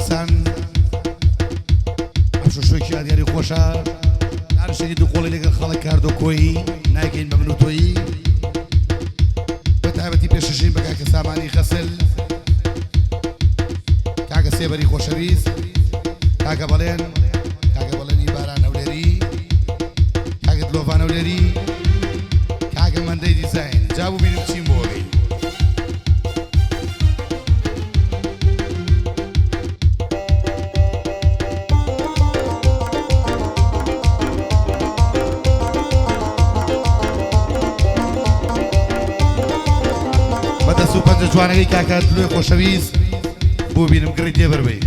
خۆشەویستان ئەم شوشۆکی یادیاری خۆشە نارشێکی دوو قۆڵی لەگەڵ خەڵک کاردۆ کۆیی ناکەین بە من و تۆیی بە تایبەتی پێشەژین بە کاکە سامانی خەسل کاکە سێبەری خۆشەویست کاکە بەڵێنی باران هەولێری کاکە دلۆڤان هەولێری کاکە مەندەی دیزاین جابوو بینم چیم بۆڵی بەدەست و پەنجە جوانەکەی کاکە دلۆی خۆشەویست بۆ بینم گڕی تێبەربەی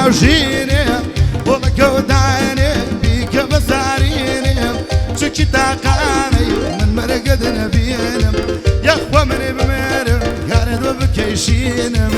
وجيني وضك وداني بيك بساريني شكي تاقاني من مرقد نبينم يا اخوة مني بميرم قارد وبكيشينم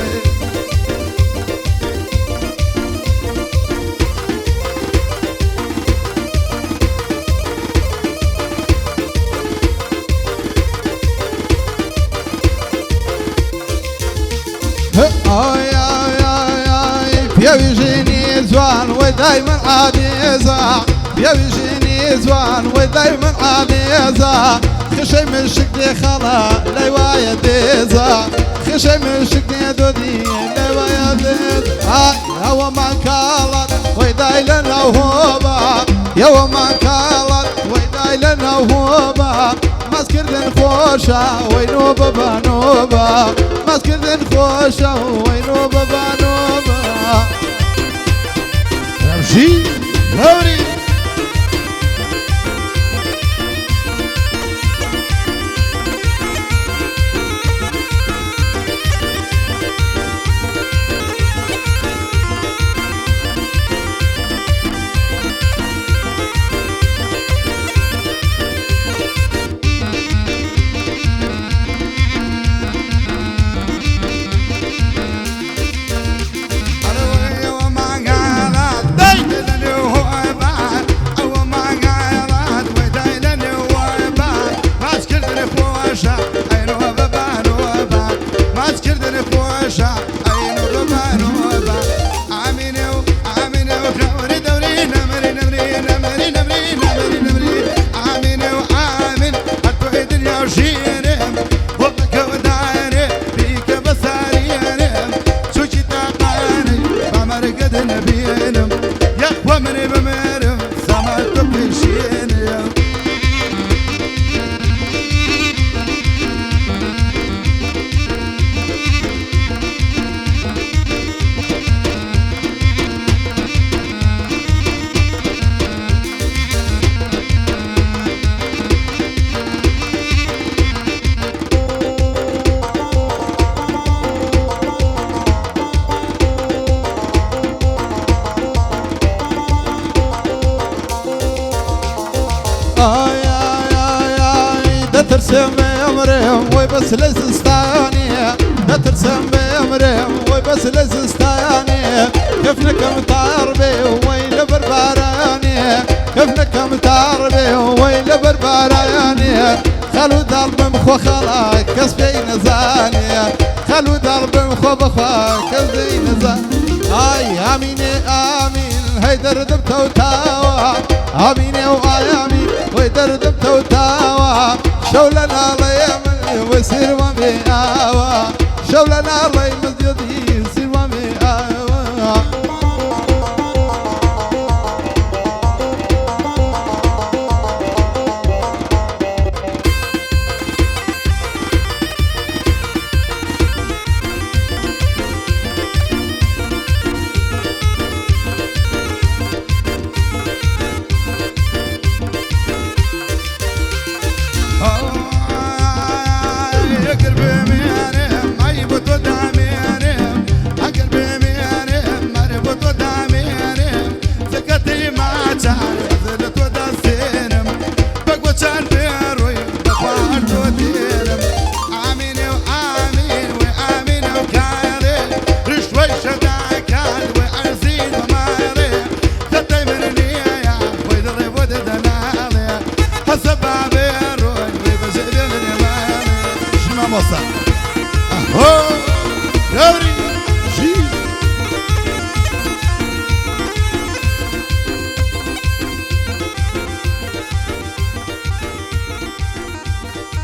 يا ويجيني زوان ودايما عزيزة يا ويجيني زوان ودايما عزيزة خشي من شكلي خلا ليوايا ديزة خشي من شكلي دودي ليوايا ديزة هوا ما كالت ويداي لنا وهوبا يا ما كالت ويداي لنا وهوبا ماسكردن خوشة وينوبا بانوبا ماسكردن خوشة وينوبا بانوبا رمشي هوري ترسم بأمرهم وبس لزستاني ترسم بأمرهم وبس لزستاني كيفنك متعربي وين بربراني كيفنك متعربي وين بربراني خلو درب مخو خلا كسبي نزاني خلو درب مخو بخوا كسبي نزاني آميني آمين هيدر دبت وتاوى آميني وآمين ويدر دبت وتاوى شولنا الله يمن ويصير ما بيعاوى شولنا الله يمد يدي يصير ما بيعاوى هوري